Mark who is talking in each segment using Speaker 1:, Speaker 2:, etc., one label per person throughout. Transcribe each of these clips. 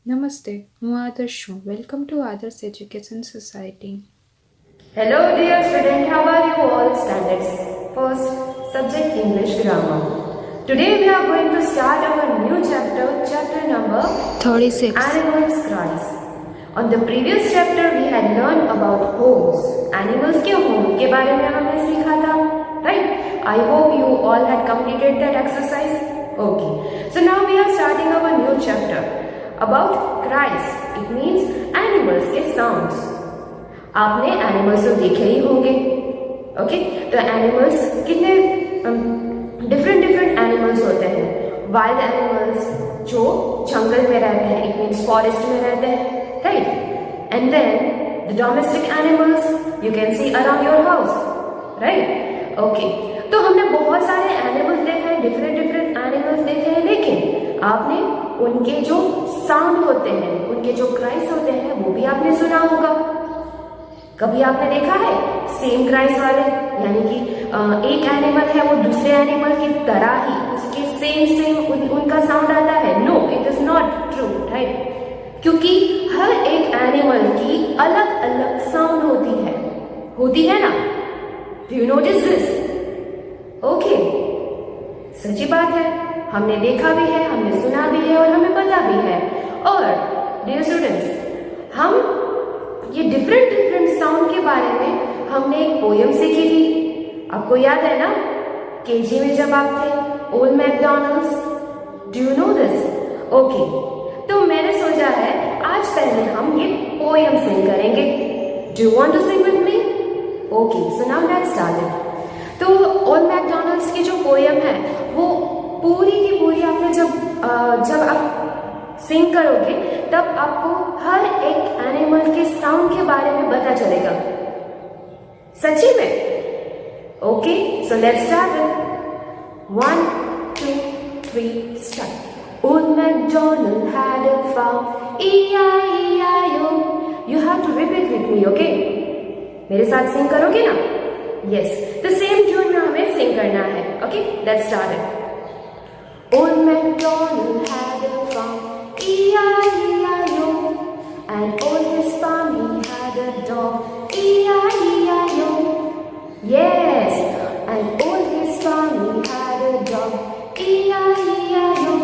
Speaker 1: નમસ્તે, હું આદર્શ છું. વેલકમ ટુ આદર્શ education society.
Speaker 2: Hello dear student, how are you all? Standards first, subject English grammar. Today we are going to start our new chapter, chapter number
Speaker 1: 36.
Speaker 2: Animals Cries. On the previous chapter we had learned about homes. Animals के home के बारे में हमने सीखा था, right? I hope you all had completed that exercise. Okay. So now we are starting our new chapter about cries. It means animals के sounds. आपने animals तो देखे ही होंगे. ओके, तो एनिमल्स कितने डिफरेंट डिफरेंट एनिमल्स होते हैं. वाइल्ड एनिमल्स जो जंगल में रहते हैं, इट मीन्स फॉरेस्ट में रहते हैं, right. And then the domestic animals you can see around your house, right. Okay, तो हमने बहुत सारे एनिमल्स देखे हैं, डिफरेंट डिफरेंट एनिमल्स देखे हैं, लेकिन आपने उनके जो साउंड होते हैं, उनके जो क्राइस होते हैं, वो भी आपने सुना होगा. कभी आपने देखा है सेम क्राइस वाले, यानी कि एक एनिमल है वो दूसरे एनिमल की तरह ही उसके सेम उनका साउंड आता है? No, it is not true, right. क्योंकि हर एक एनिमल की अलग अलग साउंड होती है ना. Do you notice this? Okay, सच्ची बात है, हमने देखा भी है, हमने सुना भी है और हमें पता भी है. और डियर स्टूडेंट्स, हम ये डिफरेंट डिफरेंट साउंड के बारे में हमने एक पोयम सीखी थी. आपको याद है ना, केजी में जब आप थे, old McDonald's. Do you know this? Okay, तो मैंने सोचा है आज पहले हम ये पोयम सिंग करेंगे. Do you want to sing with me? Okay, so now let's start it. तो ओल्ड मैकडॉनल्ड्स की जो पोयम है वो पूरी की पूरी आपने जब आप सिंग करोगे तब आपको हर एक एनिमल के साउंड के बारे में पता चलेगा. सच्ची में? Okay, so let's start it. 1 2 3 start. Old MacDonald had a farm, E-I-E-I-O. You have to repeat with me, okay? मेरे साथ सिंग करोगे ना? Yes, तो सेम ट्यून में हमें सिंग करना है. Okay, let's start it. Old MacDonald had a farm, E-I-E-I-O. And on his farm he had a dog, E-I-E-I-O. Yes, and on his farm he had a dog, E-I-E-I-O.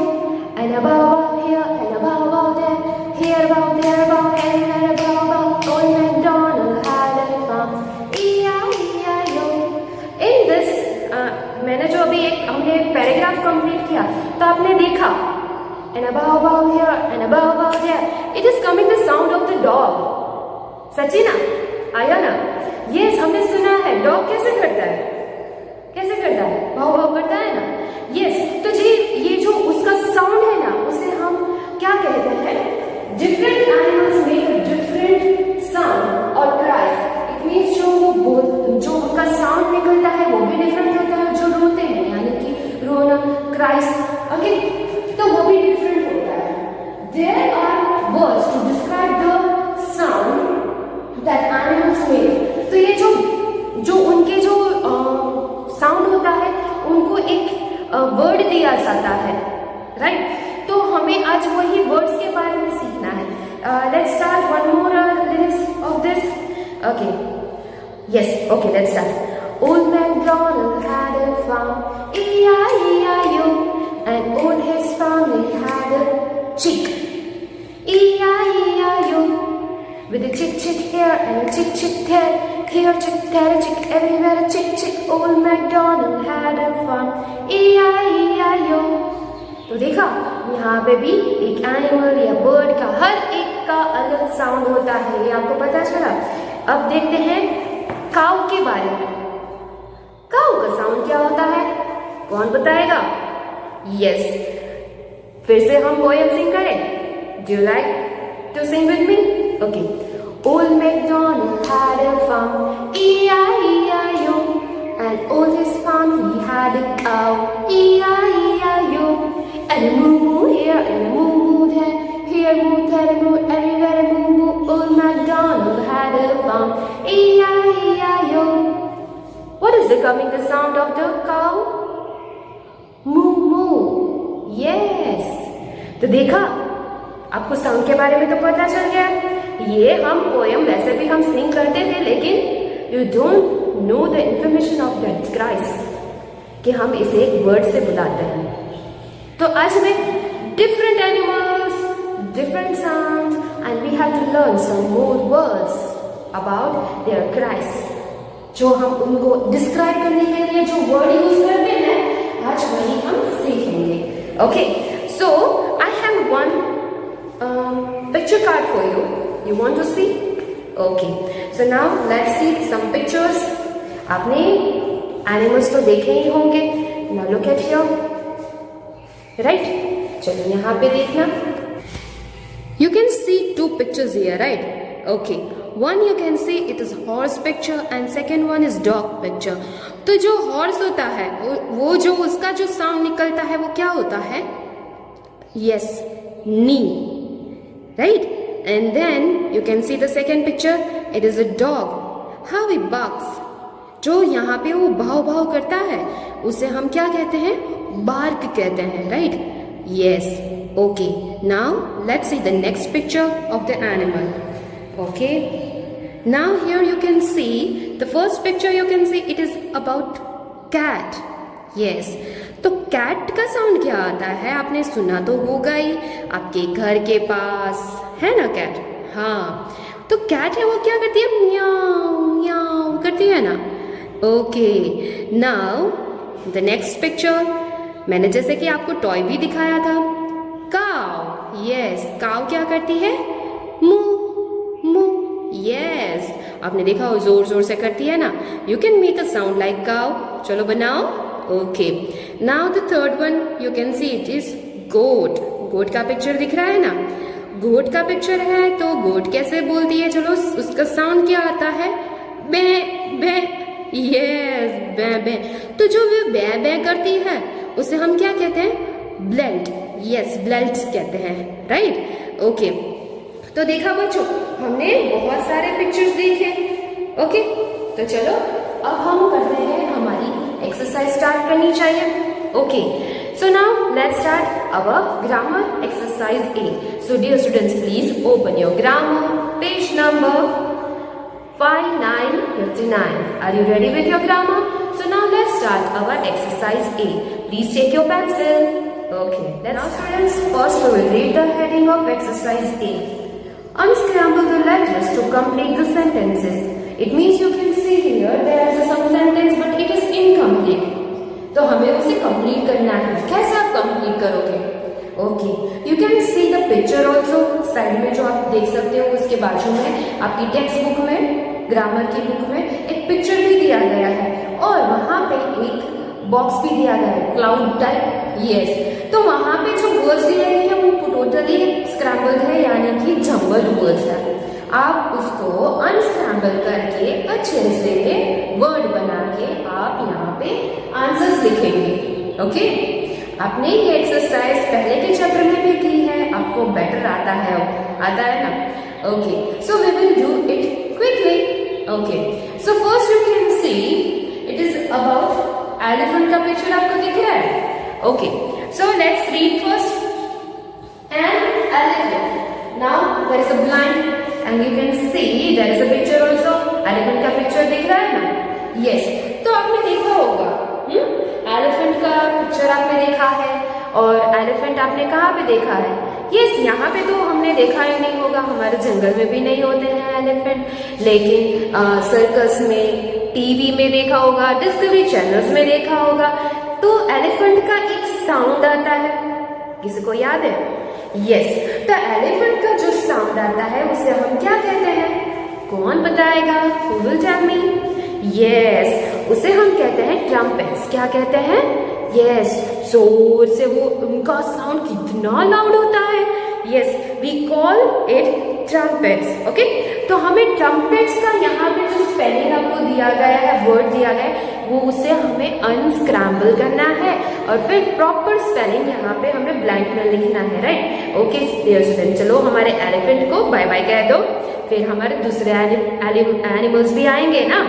Speaker 2: And above here, and above there, here about there, about everywhere, above, old MacDonald had a farm, E-I-E-I-O. In this, मैंने जो अभी हमने एक paragraph complete किया तो आपने देखा and above here and above there, it is coming the sound of the dog. सच्ची ना? आया ना? Yes, हमने सुना है डॉग कैसे करता है, भाव करता है ना. Yes, तो ये जो उसका साउंड है ना, उसे हम क्या कहते हैं? Different animals make different sound और क्राइज. इट मीन्स जो उनका साउंड निकलता है वो भी डिफरेंट होता है. जो रोते हैं यानी कि रोना, क्राइज, ओके, तो वो भी डिफरेंट होता है. There are words to describe the sound that animals make. तो ये जो उनके जो साउंड होता है उनको एक वर्ड दिया जाता है, राइट. तो हमें आज वही वर्ड्स के बारे में सीखना है. Let's start one more lyrics of this. Okay, yes, okay, let's start. Old MacDonald had a farm, E-I-E-I-O. And on his farm he had a chick, E-I-E-I-O. With a chick here and a chick there, here a chick, there a chick, everywhere a chick. Old MacDonald had a farm, E-I-E-I-O. तो देखा, यहाँ पे भी एक animal या bird का हर एक का अलग साउंड होता है, ये आपको पता चला. अब देखते हैं काऊ के बारे में. काऊ का साउंड क्या होता है, कौन बताएगा? यस, फिर से हम पोएम सिंग करें. Do you like to sing with me? Okay. Old MacDonald had a farm, E-I-E-I-O. And on his farm he had a cow, E-I-E-I-O. And a moo-moo here and a moo-moo there, here a moo, there a moo, everywhere a moo-moo. Old MacDonald had a farm, E-I-E-I-O. What is the coming the sound of the cow? Moo moo. Yes. तो देखा, आपको sound के बारे में तो पता चल गया। ये हम पोएम वैसे भी हम सिंग करते थे, लेकिन you don't know the information of that cries कि हम इसे एक वर्ड से बुलाते हैं। तो आज हमें different animals, different sounds and we have to learn some more words about their cries. जो हम उनको डिस्क्राइब करने के लिए जो वर्ड यूज करते हैं, आज वही हम सीखेंगे। Okay, so I have one picture card for you. You want to see? Okay. So now let's see some pictures. आपने एनिमल्स तो देखे ही होंगे। Now look at here. Right? चलो यहाँ पे देखना। You can see two pictures here, right? Okay. One you can see it is horse picture and second one is dog picture. तो जो horse होता है वो जो उसका जो साउंड निकलता है वो क्या होता है? Yes, knee. Right? And then you can see the second picture. It is a dog. How he barks. जो यहाँ पे वो भाव भाव करता है उसे हम क्या कहते हैं? बार्क कहते हैं, right? Yes. Okay. Now let's see the next picture of the animal. Okay. Now here you can see the first picture. You can see it is about cat. Yes. तो कैट का sound क्या आता है? आपने सुना तो होगा ही, आपके घर के पास है ना कैट। हाँ, तो कैट है वो क्या करती है? म्याऊ म्याऊ करती है ना। Okay, now the next picture, मैंने जैसे कि आपको टॉय भी दिखाया था, काव। यस, काव क्या करती है? मू मू। यस, आपने देखा वो जोर जोर से करती है ना। You can make a sound like cow. चलो बनाओ। Okay, now the third one you can see it is goat. Goat का पिक्चर दिख रहा है ना। गोट का पिक्चर है तो गोट कैसे बोलती है? चलो उसका साउंड क्या आता है? बे बे। यस, बे बे। तो जो वो बे बे करती है उसे हम क्या कहते हैं? ब्लेल्ट। यस, ब्लेल्ट कहते हैं, राइट? ओके, तो देखा बच्चों, हमने बहुत सारे पिक्चर्स देखे। ओके, तो चलो अब हम करते हैं, हमारी एक्सरसाइज स्टार्ट करनी चाहिए। Okay, so now let's start our grammar exercise A. So dear students, please open your grammar page number 5959. Are you ready with your grammar? So now let's start our exercise A. Please take your pencil. Okay, now students, first we will read the heading of exercise A. Unscramble the letters to complete the sentences. It means you can see here there is some sentence but it is incomplete. तो हमें उसे complete करना है। कैसे आप complete करोगे? Okay, you can see the picture also. Side में जो आप देख सकते हो उसके बाजू में आपकी टेक्स्ट बुक में, ग्रामर की बुक में एक पिक्चर भी दिया गया है और वहां पे एक बॉक्स भी दिया गया है, क्लाउड टाइप। यस, तो वहां पे जो वर्ड्स दिए गए हैं वो टोटली स्क्रैम्बल्ड है, यानी कि जम्बल्ड वर्ड्स है। आप उसको अनस्क्रैम्बल करके अच्छे से वर्ड बना के आप यहाँ पे आंसर्स लिखेंगे। ओके, आपने ये एक्सरसाइज पहले के चैप्टर में भी की है, आपको बेटर आता है ना। Okay, so we will do it quickly. Okay, so first you can see it is about elephant का पिक्चर आपको दिख रहा है। Okay, so let's read first. An elephant. Now there is a blind and you can see there is a picture also. elephant का picture दिख रहा है ना। yes, तो आपने देखा होगा elephant का पिक्चर आपने देखा है और elephant आपने कहाँ पे देखा है? yes, यहाँ पे तो हमने देखा ही नहीं होगा, हमारे जंगल में भी नहीं होते हैं elephant, लेकिन सर्कस में, टीवी में देखा होगा, डिस्कवरी चैनल्स में देखा होगा। तो elephant का एक साउंड आता है, किसी को याद है? यस, तो एलिफेंट का जो साउंड आता है उसे हम क्या कहते हैं? कौन बताएगा? Who will tell me? Yes, उसे हम कहते हैं ट्रम्पेट्स। क्या कहते हैं? यस, जोर से वो उनका साउंड कितना लाउड होता है। Yes, we call it trumpets. Okay, तो हमें ट्रम्पेट्स का यहाँ पे जो स्पेलिंग आपको दिया गया है, वर्ड दिया गया है, वो उसे हमें अनस्क्रैम्बल करना है और फिर प्रॉपर स्पेलिंग यहाँ पे हमें ब्लैंक में लिखना है, राइट? ओके डियर स्टूडेंट, चलो हमारे एलिफेंट को बाय बाय कह दो, फिर हमारे दूसरे एनिमल्स भी आएंगे ना।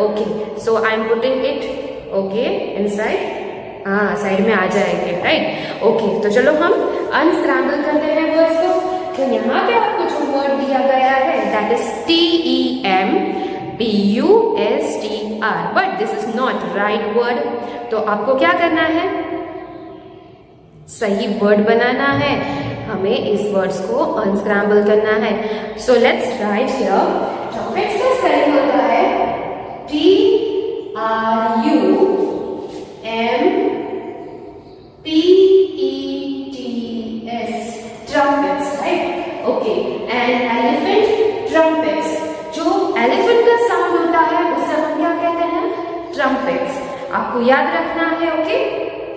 Speaker 2: Okay, so I am putting it okay inside, हाँ साइड में आ जाएंगे, राइट? ओके, तो चलो हम अनस्क्रैम्बल करते हैं वर्ड्स को। तो यहाँ पे आपको जो वर्ड दिया गया है that is TEMPUSTR, but this is not right word. तो आपको क्या करना है, सही वर्ड बनाना है, हमें इस वर्ड्स को अनस्क्रैम्बल करना है। So let's write here, trumpets का स्पेलिंग होता है TRUMPETS, trumpets, right? Okay, and elephant trumpets, जो elephant का साउंड होता है उसे हम क्या कहते हैं, trumpets। आपको याद रखना है। Okay,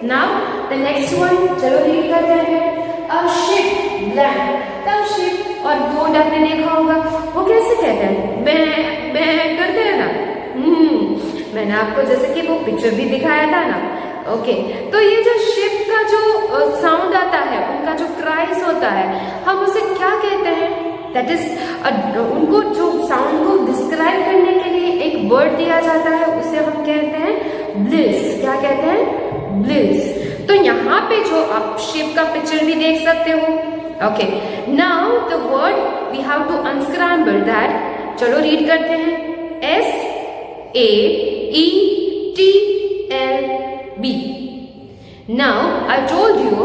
Speaker 2: now the next one, चलो रीड करते हैं। अ शिप ब्लैंक, तब शिप और बोट आपने देखा होगा, वो कैसे कहते हैं, मैं करते हैं ना। मैंने आपको जैसे कि वो पिक्चर भी दिखाया था ना। ओके, तो ये जो शिप का जो साउंड आता है, उनका जो क्राइस होता है, हम उसे क्या कहते हैं, दैट इज उनको जो साउंड को डिस्क्राइब करने के लिए एक वर्ड दिया जाता है, उसे हम कहते हैं ब्लिस। क्या कहते हैं, ब्लिस। तो यहाँ पे जो आप शिप का पिक्चर भी देख सकते हो। Okay, now the word we have to unscramble that. चलो रीड करते हैं, SAETLB। Now I told you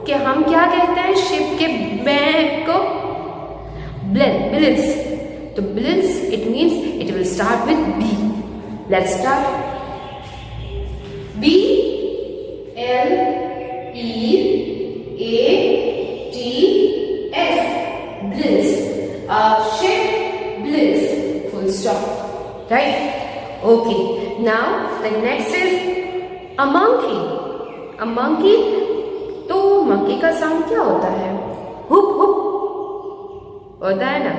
Speaker 2: कि हम क्या कहते हैं शिप के बैक को, ब्लिस। तो bliss it means it will start with B। Let's start. BLEATS, bliss, a ship bliss, full stop, right? Okay, now the next is a monkey। a monkey, तो monkey का sound क्या होता है, hoop hoop होता है ना।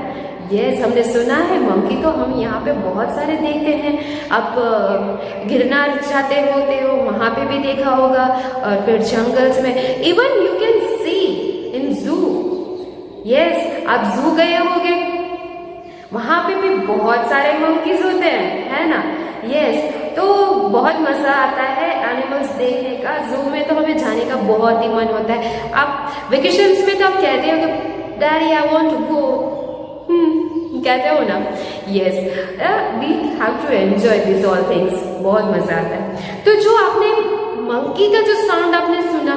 Speaker 2: Yes, हमने सुना है मंकी, तो हम यहाँ पे बहुत सारे देखते हैं। आप गिरनार जाते होते हो, वहां पे भी देखा होगा, और फिर जंगल्स में, इवन यू कैन सी इन जू। यस, आप जू गए होगे, वहां पे भी बहुत सारे मंकीज होते हैं, है ना। यस, तो बहुत मजा आता है एनिमल्स देखने का। जू में तो हमें जाने का बहुत ही मन होता है। आप वेकेशंस में तो आप कहते हो कि daddy I want to go, कहते हो ना। Yes, we have to enjoy this all things, बहुत मजा आता है। तो जो आपने मंकी का जो साउंड आपने सुना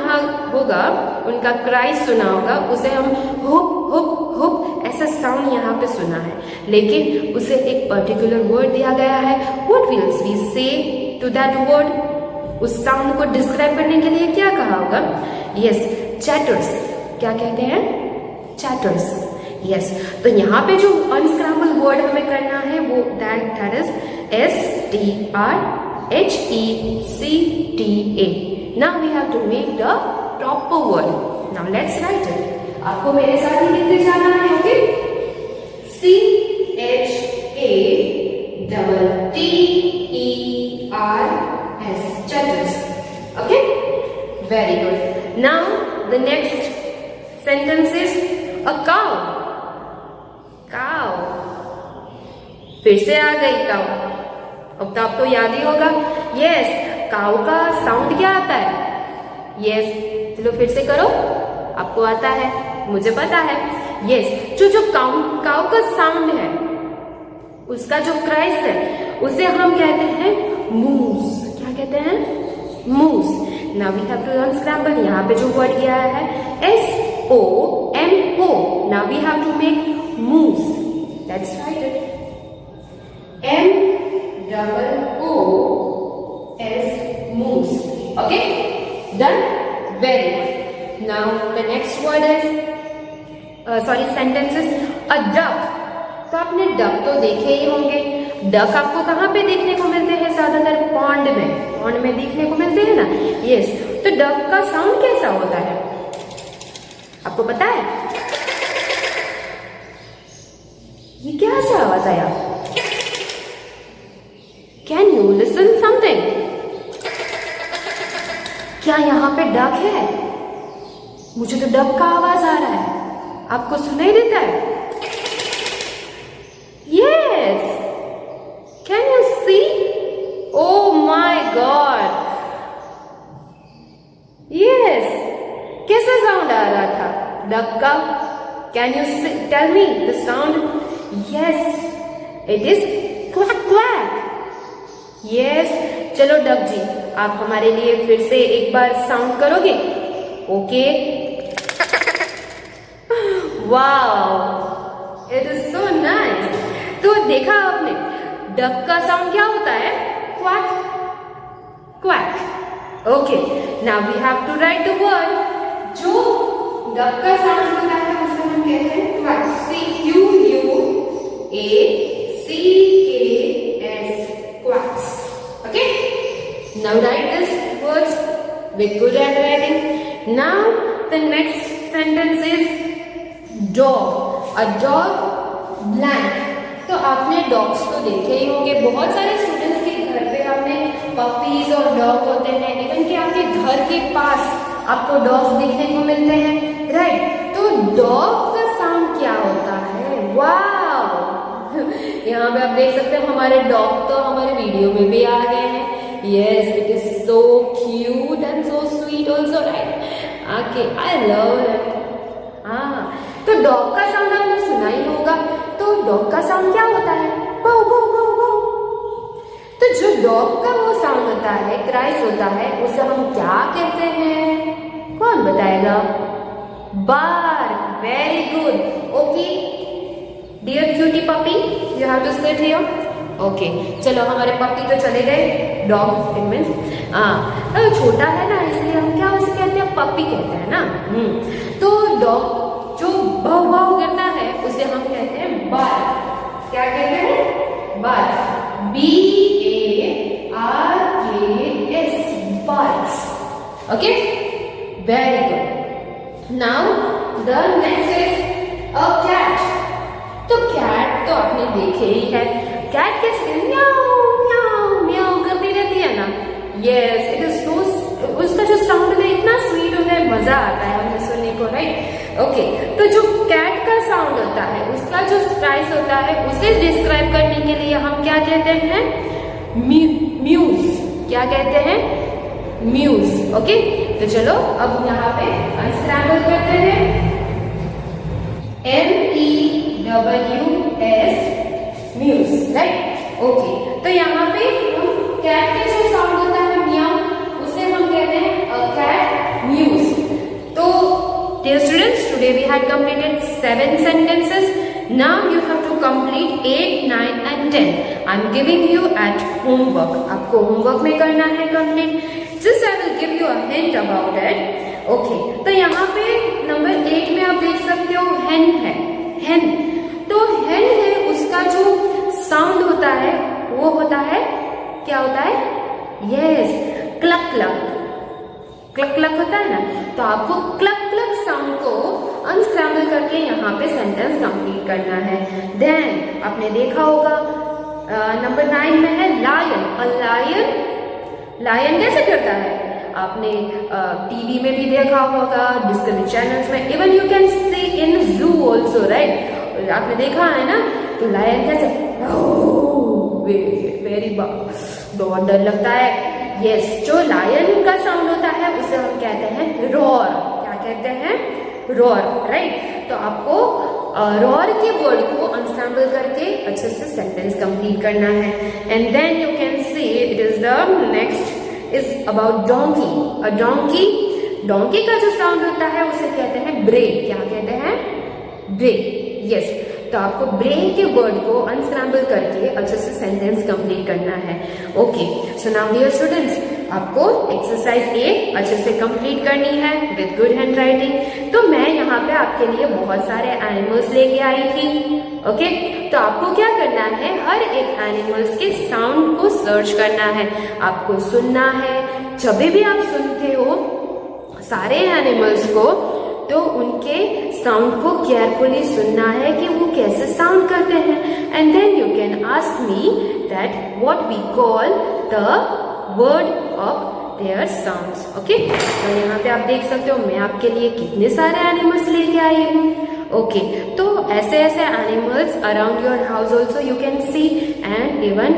Speaker 2: होगा, उनका क्राई सुना होगा, उसे हम हुप हुप हुप ऐसा साउंड यहाँ पे सुना है, लेकिन उसे एक पर्टिकुलर वर्ड दिया गया है। व्हाट विल वी से टू दैट वर्ड, उस साउंड को डिस्क्राइब करने के लिए क्या कहा होगा। Yes, chatters. क्या कहते हैं, चैटर्स। यस, तो यहाँ पे जो अनस्क्रैम्बल वर्ड हमें करना है वो that is STRHECTA। Now we have to make the proper word. Now let's write it. आपको मेरे साथ ही लिखते जाना है। Okay, CHATTERS, chatters। Okay, very good. Now the next sentence is a cow. Cow, फिर से आ गई काउ। अब तो आपको याद ही होगा। यस, काउ का साउंड क्या आता है। यस, चलो फिर से करो, आपको आता है, मुझे पता है। यस, जो काउ का साउंड है, उसका जो क्राइस है, उसे हम कहते हैं मूस। क्या कहते हैं, moose. Now we have to unscramble. यहाँ पे जो वर्ड गया है SOMO। Now we have to make moose. Let's write it. MOOS, moose. Okay, done. Very good. Now the next word is sentence is a duck। तो आपने duck तो देखे ही होंगे। डक आपको कहाँ पे देखने को मिलते हैं, ज्यादातर पॉन्ड में देखने को मिलते हैं ना। यस, तो डक का साउंड कैसा होता है, आपको पता है। ये क्या सा आवाज आया, कैन यू लिसन समथिंग। क्या यहाँ पे डक है, मुझे तो डक का आवाज आ रहा है, आपको सुनाई देता है। Yes, can you see, oh my God. Yes, कैसा साउंड आ रहा था डक का, Can you tell me the sound? Yes, it is quack quack. Yes, चलो डक जी, आप हमारे लिए फिर से एक बार साउंड करोगे? Okay. Wow, it is so nice. तो देखा आपने, डक का साउंड क्या होता है? Quack quack. Okay, now we have to write the word. जो डक का साउंड होता है उसे हम कहते हैं quack. CQUACKS, quacks. Okay, now write these words with good handwriting. Now the next sentence is dog. A dog blank. तो आपने डॉग्स तो देखे ही होंगे, बहुत सारे स्टूडेंट्स के घर पे आपने पपीज और डॉग होते हैं. इवन कि आपके घर के पास आपको डॉग्स देखने को मिलते हैं, राइट? तो डॉग का साउंड क्या होता है? वाओ, यहाँ पे आप देख सकते हैं हमारे डॉग तो हमारे वीडियो में भी आ गए हैं. Yes, it is so cute and so sweet also, right? Okay, I love it. हाँ, तो डॉग का साउंड आपने सुना ही होगा. तो डॉग का साउंड क्या होता है? भौ भौ भौ भौ. तो जो डॉग का वो साउंड होता है, क्राइस होता है, उसे हम क्या कहते हैं? कौन बताएगा? Bark. Very good. Okay, dear cutie puppy, you have to sit here. Okay, चलो हमारे पपी तो चले गए. डॉग इट मीन्स हाँ, छोटा है ना, इसलिए हम क्या उसे कहते हैं? पपी कहते हैं ना. तो डॉग जो भौ भौ करता है उसे हम कहते हैं बार्क. क्या कहते हैं? Bark. BARKS, barks. Okay, very good. Now the next is a cat. तो कैट तो आपने देखे ही है. कैट कैसे म्याऊ म्याऊ म्याऊ करती रहती है ना. यस, इट इज सो, उसका जो साउंड है इतना स्वीट होता है, मजा आता है हमें सुनने को, राइट? ओके, तो जो कैट का साउंड होता है, उसका जो क्राइस होता है, उसे डिस्क्राइब करने के लिए हम क्या कहते हैं? म्यूज. क्या कहते हैं? म्यूज. ओके, तो चलो अब यहाँ पे अनस्क्रैम्बल करते हैं. MEWS, muse, right? ओके, तो यहाँ पे हम कैट के जो साउंड होता है म्याऊ, उसे हम कहते हैं अ कैट म्यूज. तो dear students, today we had completed 7 sentences. Now you have to complete 8, 9 and 10. I'm giving you at homework. आपको homework में करना है complete. Just I will give you a hint about it. Okay, तो यहाँ पे number 8 में आप देख सकते हो hen है. hen. तो hen है, उसका जो साउंड होता है वो होता है, क्या होता है? Yes, clock clock. Clock clock होता है ना. तो आपको क्लक क्लक साउंड को अनस्क्रैम्बल करके यहाँ पे सेंटेंस कंप्लीट करना है. देन आपने देखा होगा नंबर 9 में है लायन. A lion. लायन कैसे करता है? आपने टीवी में भी देखा होगा, डिस्कवरी चैनल्स में, इवन यू कैन सी इन जू ऑल्सो, राइट? आपने देखा है ना. तो लायन कैसे? वेरी बहुत डर लगता है. यस, जो लायन का साउंड होता है उसे हम कहते हैं रोर. क्या कहते हैं? Roar, right? तो आपको रोर के वर्ड को अनस्क्रैम्बल करके अच्छे से सेंटेंस कंप्लीट करना है. And then you can see it is the next is about donkey. A donkey. Donkey का जो साउंड होता है उसे कहते हैं ब्रे. क्या कहते हैं? ब्रे. यस, तो आपको ब्रे के वर्ड को अनस्क्रैम्बल करके अच्छे से सेंटेंस कंप्लीट करना है. Okay, so now dear students, आपको एक्सरसाइज ए अच्छे से कंप्लीट करनी है विद गुड हैंड राइटिंग. तो मैं यहाँ पे आपके लिए बहुत सारे एनिमल्स लेके आई थी. ओके, तो आपको क्या करना है? हर एक एनिमल्स के साउंड को सर्च करना है. आपको सुनना है. जब भी आप सुनते हो सारे एनिमल्स को, तो उनके साउंड को केयरफुली सुनना है कि वो कैसे साउंड करते हैं. And then you can ask me that what we call the word of their sounds. Okay, तो यहाँ पे आप देख सकते हो मैं आपके लिए कितने सारे एनिमल्स लेके आई हूँ. ओके, तो ऐसे ऐसे animals around your house also you can C, and even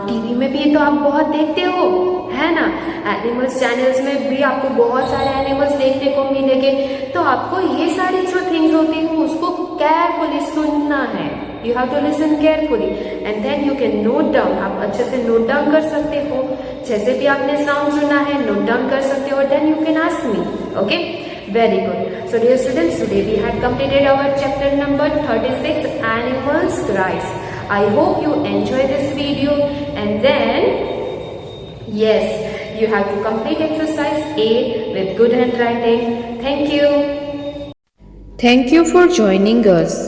Speaker 2: TV में भी तो आप बहुत देखते हो, है ना। एनिमल्स चैनल्स में भी आपको बहुत सारे एनिमल्स देखने को मिलेंगे। तो आपको ये सारी जो थिंग्स होती है उसको केयरफुली सुनना है। You have to listen carefully and then you can note down. आप अच्छे से नोट डाउन कर सकते हो, जैसे भी आपने साउंड सुना है नोट डाउन कर सकते हो। Then you can ask me, okay. Very good. So dear students, today we had completed our chapter number 36, Animals Cries. I hope you enjoy this video, and then yes, you have to complete exercise A with good handwriting. Thank you.
Speaker 1: Thank you for joining us.